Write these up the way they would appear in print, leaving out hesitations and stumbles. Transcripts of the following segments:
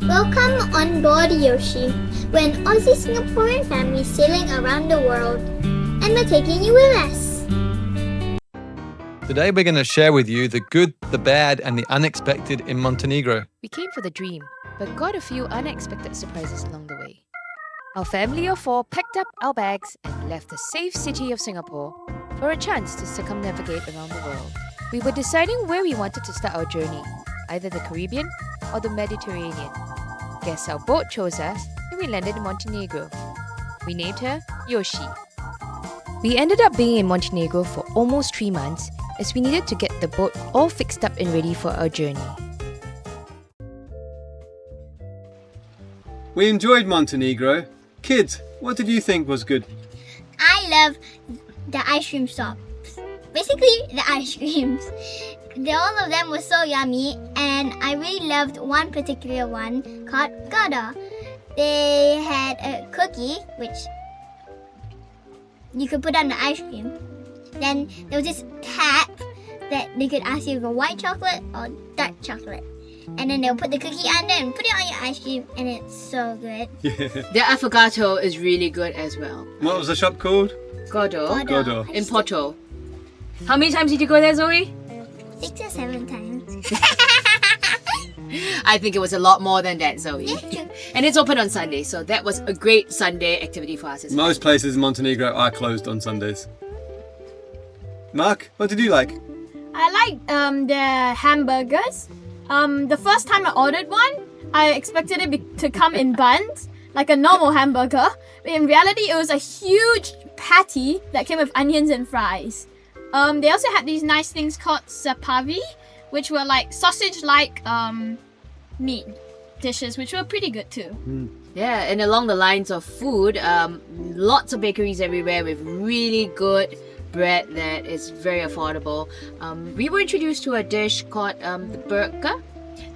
Welcome on board Yoshi. We're an Aussie Singaporean family sailing around the world, and we're taking you with us. Today we're going to share with you the good, the bad, and the unexpected in Montenegro. We came for the dream, but got a few unexpected surprises along the way. Our family of 4 packed up our bags and left the safe city of Singapore for a chance to circumnavigate around the world. We were deciding where we wanted to start our journey, either the Caribbean or the Mediterranean. Guess our boat chose us and we landed in Montenegro. We named her Yoshi. We ended up being in Montenegro for almost 3 months as we needed to get the boat all fixed up and ready for our journey. We enjoyed Montenegro. Kids, what did you think was good? I love the ice cream shops. Basically, the ice creams. All of them were so yummy, and I really loved one particular one called Gouda. They had a cookie, which you could put on the ice cream. Then there was this tap that they could ask you for white chocolate or dark chocolate. And then they'll put the cookie under and put it on your ice cream, and it's so good. The affogato is really good as well. What was the shop called? Godo. Godo. In Porto. How many times did you go there, Zoe? 6 or 7 times. I think it was a lot more than that, Zoe. Yeah, true. And it's open on Sunday, so that was a great Sunday activity for us as well. Most places in Montenegro are closed on Sundays. Mark, what did you like? I like their hamburgers. The first time I ordered one, I expected it to come in buns, like a normal hamburger. But in reality, it was a huge patty that came with onions and fries. They also had these nice things called sapavi, which were like sausage-like meat dishes, which were pretty good too. Yeah, and along the lines of food, lots of bakeries everywhere with really good bread that is very affordable. We were introduced to a dish called the burger.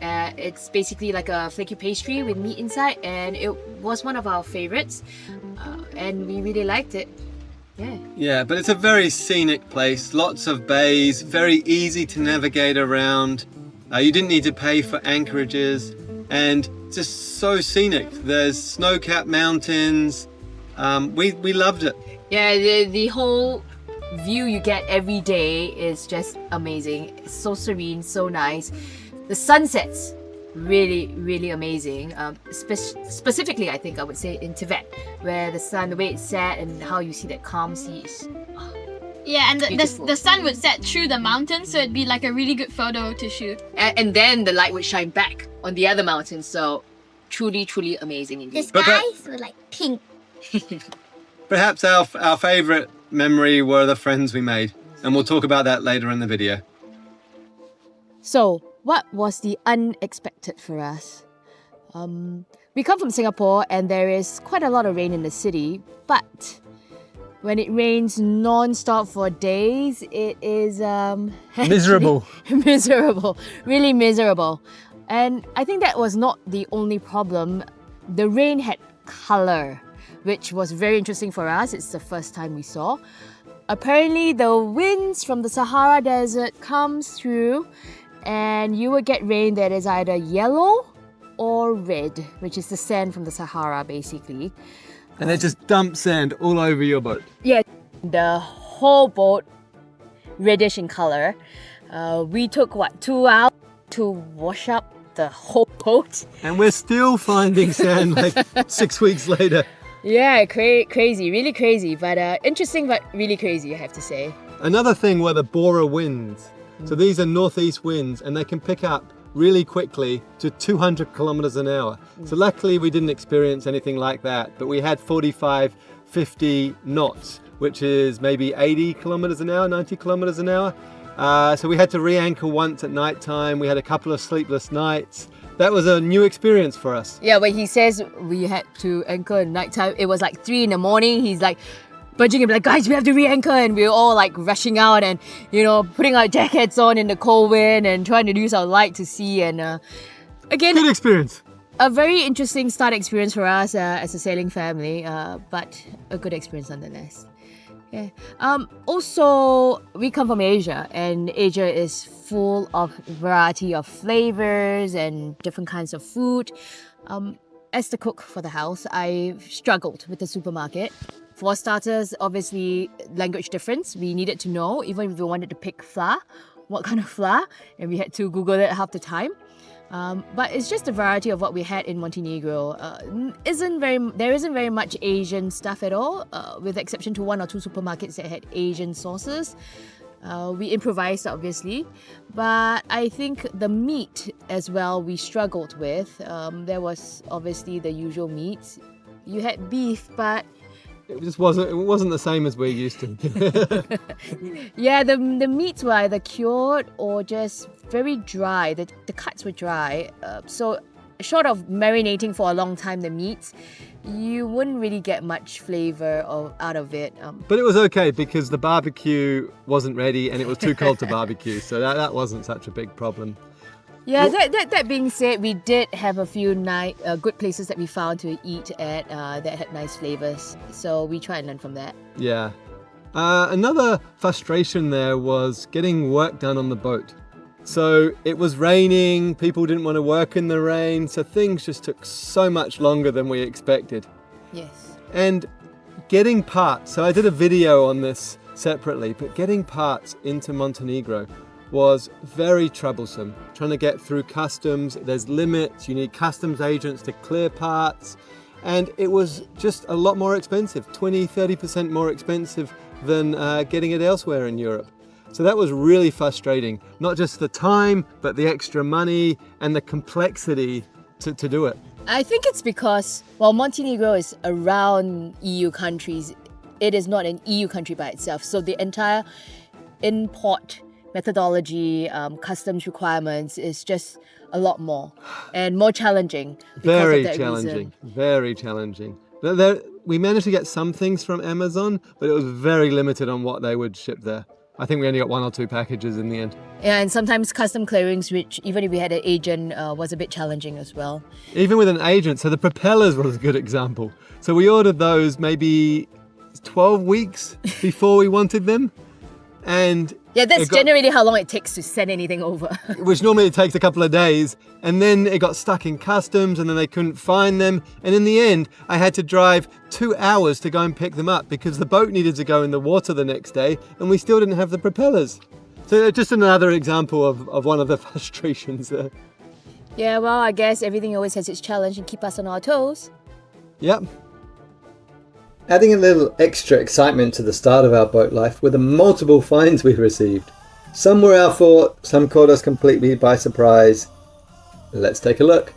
It's basically like a flaky pastry with meat inside, and it was one of our favorites, and we really liked it. Yeah, but it's a very scenic place. Lots of bays, very easy to navigate around. You didn't need to pay for anchorages, and just so scenic. There's snow-capped mountains. We loved it. Yeah, the whole view you get every day is just amazing. It's so serene, so nice. The sunsets, really, really amazing. Specifically, I think I would say in Tibet, where the sun, the way it's set and how you see that calm seas. Yeah, and Beautiful. the sun would set through the mountains, so it'd be like a really good photo to shoot. And then the light would shine back on the other mountains. So truly, truly amazing The indeed. skies were like pink. Perhaps our favourite memory were the friends we made, and we'll talk about that later in the video. So, what was the unexpected for us? We come from Singapore and there is quite a lot of rain in the city, but when it rains non-stop for days, it is Miserable. miserable, really miserable. And I think that was not the only problem. The rain had colour, which was very interesting for us. It's the first time we saw. Apparently, the winds from the Sahara Desert comes through, and you will get rain that is either yellow or red, which is the sand from the Sahara, basically. And they just dump sand all over your boat. Yeah, the whole boat reddish in color. We took 2 hours to wash up the whole boat. And we're still finding sand like 6 weeks later. Yeah, crazy, really crazy, but interesting, but really crazy, I have to say. Another thing were the Bora winds. So these are northeast winds, and they can pick up really quickly to 200 kilometers an hour. So luckily we didn't experience anything like that, but we had 45, 50 knots, which is maybe 80 kilometers an hour, 90 kilometers an hour. So we had to re-anchor once at night time. We had a couple of sleepless nights. That was a new experience for us. Yeah, when he says we had to anchor at night time, it was like 3 in the morning. He's like budging and like, guys, we have to re-anchor, and we were all like rushing out and, you know, putting our jackets on in the cold wind and trying to use our light to see. And again, Good experience. a very interesting start experience for us as a sailing family, but a good experience nonetheless. Yeah. Also, we come from Asia, and Asia is full of variety of flavors and different kinds of food. As the cook for the house, I struggled with the supermarket. For starters, obviously, language difference. We needed to know, even if we wanted to pick flour, what kind of flour, and we had to Google it half the time. But it's just the variety of what we had in Montenegro. There isn't very much Asian stuff at all, with the exception to 1 or 2 supermarkets that had Asian sauces. We improvised, obviously, but I think the meat as well we struggled with. There was obviously the usual meats. You had beef, but It just wasn't the same as we're used to. yeah, the meats were either cured or just very dry. The cuts were dry. So short of marinating for a long time the meats, you wouldn't really get much flavor out of it. But it was okay because the barbecue wasn't ready and it was too cold to barbecue, so that wasn't such a big problem. Yeah, that being said, we did have a few good places that we found to eat at that had nice flavors. So we try and learn from that. Yeah. Another frustration there was getting work done on the boat. So it was raining, people didn't want to work in the rain, so things just took so much longer than we expected. Yes. And getting parts, so I did a video on this separately, but getting parts into Montenegro was very troublesome. Trying to get through customs, there's limits, you need customs agents to clear parts, and it was just a lot more expensive, 20-30% more expensive than getting it elsewhere in Europe. So that was really frustrating, not just the time, but the extra money and the complexity to do it. I think it's because, while Montenegro is around EU countries, it is not an EU country by itself. So the entire import methodology, customs requirements is just a lot more and more challenging. Very challenging, very challenging. We managed to get some things from Amazon, but it was very limited on what they would ship there. I think we only got 1 or 2 packages in the end. Yeah, and sometimes custom clearings, which even if we had an agent, was a bit challenging as well. Even with an agent, so the propellers was a good example. So we ordered those maybe 12 weeks before we wanted them. And yeah, that's generally how long it takes to send anything over. Which normally it takes a couple of days. And then it got stuck in customs and then they couldn't find them. And in the end, I had to drive 2 hours to go and pick them up because the boat needed to go in the water the next day and we still didn't have the propellers. So just another example of one of the frustrations there. Yeah, well, I guess everything always has its challenge and keep us on our toes. Yep. Adding a little extra excitement to the start of our boat life were the multiple finds we received. Some were our fault, some caught us completely by surprise. Let's take a look.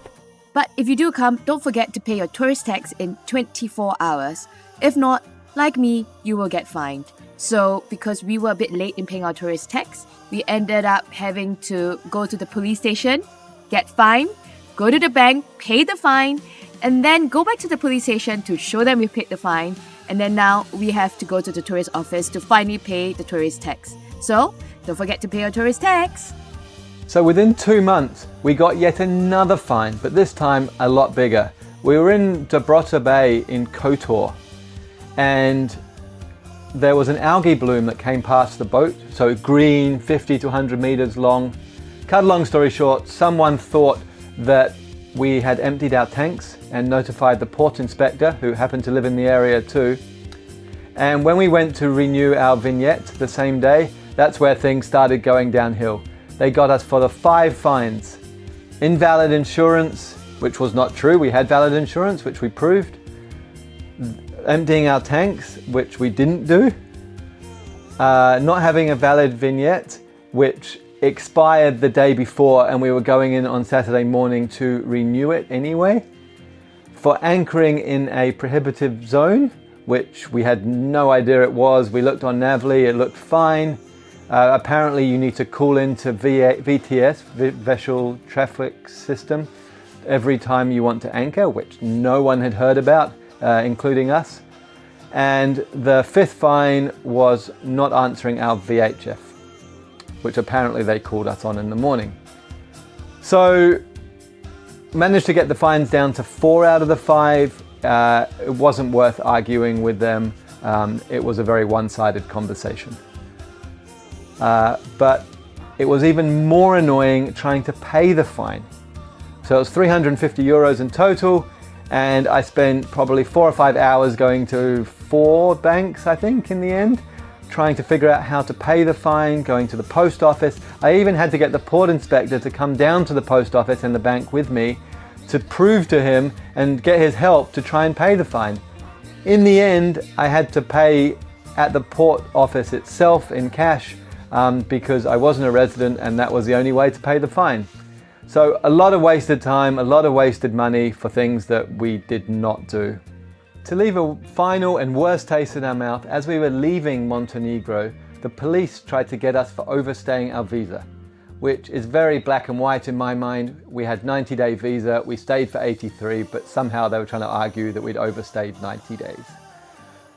But if you do come, don't forget to pay your tourist tax in 24 hours. If not, like me, you will get fined. So, because we were a bit late in paying our tourist tax, we ended up having to go to the police station, get fined, go to the bank, pay the fine, and then go back to the police station to show them we paid the fine. And then now we have to go to the tourist office to finally pay the tourist tax. So, don't forget to pay your tourist tax. So within 2 months, we got yet another fine, but this time a lot bigger. We were in Dobrota Bay in Kotor, and there was an algae bloom that came past the boat, so green, 50 to 100 meters long. Cut a long story short, someone thought that we had emptied our tanks and notified the port inspector, who happened to live in the area too. And when we went to renew our vignette the same day, that's where things started going downhill. They got us for the 5 fines. Invalid insurance, which was not true. We had valid insurance, which we proved. Emptying our tanks, which we didn't do. Not having a valid vignette, which expired the day before and we were going in on Saturday morning to renew it anyway. For anchoring in a prohibitive zone, which we had no idea it was. We looked on Navly, it looked fine. Apparently you need to call into VTS, Vessel Traffic System, every time you want to anchor, which no one had heard about, including us. And the 5th fine was not answering our VHF, which apparently they called us on in the morning. So managed to get the fines down to 4 out of the 5. It wasn't worth arguing with them. it was a very one-sided conversation. But it was even more annoying trying to pay the fine. So it was 350 euros in total, and I spent probably 4 or 5 hours going to 4 banks, I think, in the end, trying to figure out how to pay the fine, going to the post office. I even had to get the port inspector to come down to the post office and the bank with me to prove to him and get his help to try and pay the fine. In the end, I had to pay at the port office itself in cash because I wasn't a resident and that was the only way to pay the fine. So a lot of wasted time, a lot of wasted money for things that we did not do. To leave a final and worst taste in our mouth, as we were leaving Montenegro, the police tried to get us for overstaying our visa, which is very black and white in my mind. We had 90-day visa, we stayed for 83, but somehow they were trying to argue that we'd overstayed 90 days.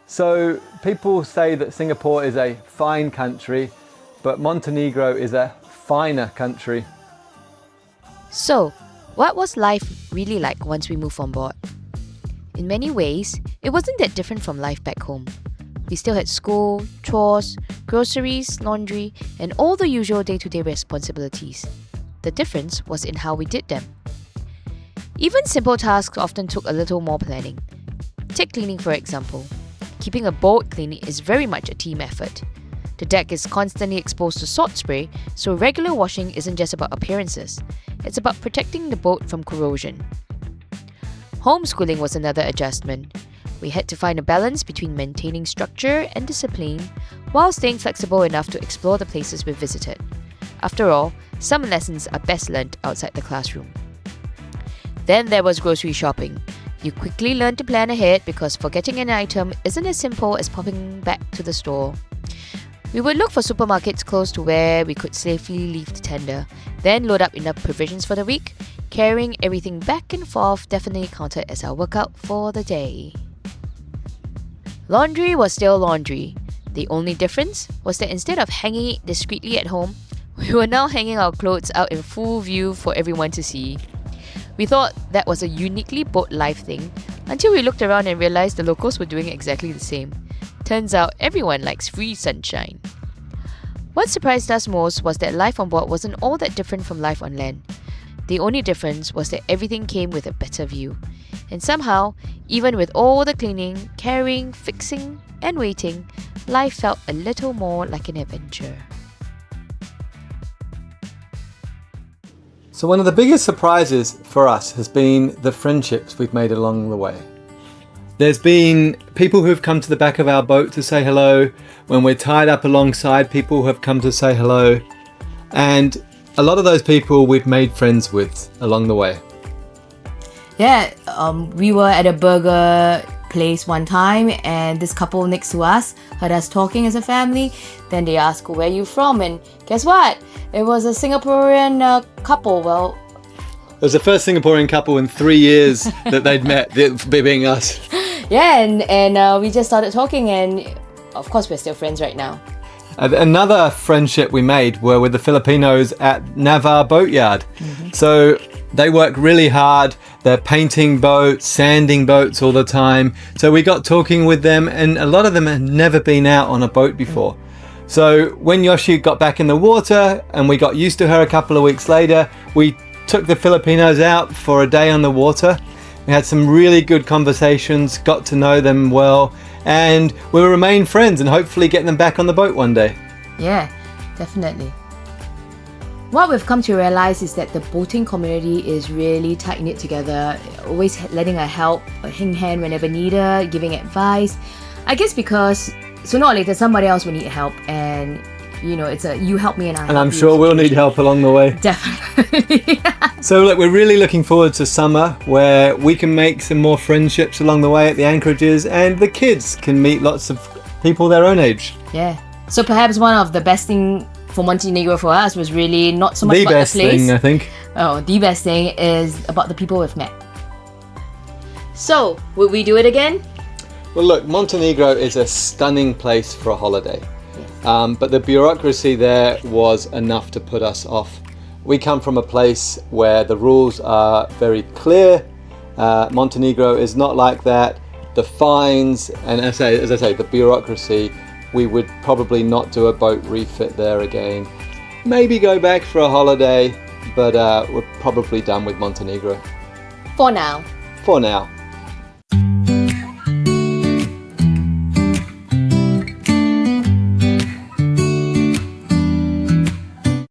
So people say that Singapore is a fine country, but Montenegro is a finer country. So, what was life really like once we moved on board? In many ways, it wasn't that different from life back home. We still had school, chores, groceries, laundry, and all the usual day-to-day responsibilities. The difference was in how we did them. Even simple tasks often took a little more planning. Take cleaning for example. Keeping a boat clean is very much a team effort. The deck is constantly exposed to salt spray, so regular washing isn't just about appearances. It's about protecting the boat from corrosion. Homeschooling was another adjustment. We had to find a balance between maintaining structure and discipline while staying flexible enough to explore the places we visited. After all, some lessons are best learned outside the classroom. Then there was grocery shopping. You quickly learn to plan ahead because forgetting an item isn't as simple as popping back to the store. We would look for supermarkets close to where we could safely leave the tender, then load up enough provisions for the week. Carrying everything back and forth definitely counted as our workout for the day. Laundry was still laundry. The only difference was that instead of hanging it discreetly at home, we were now hanging our clothes out in full view for everyone to see. We thought that was a uniquely boat life thing until we looked around and realized the locals were doing exactly the same. Turns out everyone likes free sunshine. What surprised us most was that life on board wasn't all that different from life on land. The only difference was that everything came with a better view. And somehow, even with all the cleaning, carrying, fixing, and waiting, life felt a little more like an adventure. So one of the biggest surprises for us has been the friendships we've made along the way. There's been people who've come to the back of our boat to say hello. When we're tied up alongside, people who have come to say hello. And a lot of those people we've made friends with along the way. Yeah, we were at a burger place one time and this couple next to us heard us talking as a family. Then they asked, where are you from? And guess what? It was a Singaporean couple. Well, it was the first Singaporean couple in 3 years that they'd met, being us. Yeah, and we just started talking and of course we're still friends right now. Another friendship we made were with the Filipinos at Navar Boatyard. So they work really hard. They're painting boats, sanding boats all the time. So we got talking with them and a lot of them had never been out on a boat before. So when Yoshi got back in the water and we got used to her a couple of weeks later, we took the Filipinos out for a day on the water. We had some really good conversations, got to know them well, and we'll remain friends and hopefully get them back on the boat one day. Yeah, definitely. What we've come to realize is that the boating community is really tight-knit together, always letting a hand whenever needed, giving advice. I guess because sooner or later somebody else will need help and it's a you help me and I help you. And I'm sure we'll need help along the way. Definitely. So look, we're really looking forward to summer where we can make some more friendships along the way at the anchorages and the kids can meet lots of people their own age. Yeah. So perhaps one of the best thing for Montenegro for us was really not so much about the place. The best thing, I think. Oh, the best thing is about the people we've met. So, would we do it again? Well look, Montenegro is a stunning place for a holiday. But the bureaucracy there was enough to put us off. We come from a place where the rules are very clear. Montenegro is not like that. the fines, and as I say, the bureaucracy, we would probably not do a boat refit there again. Maybe go back for a holiday, but we're probably done with Montenegro. For now. For now.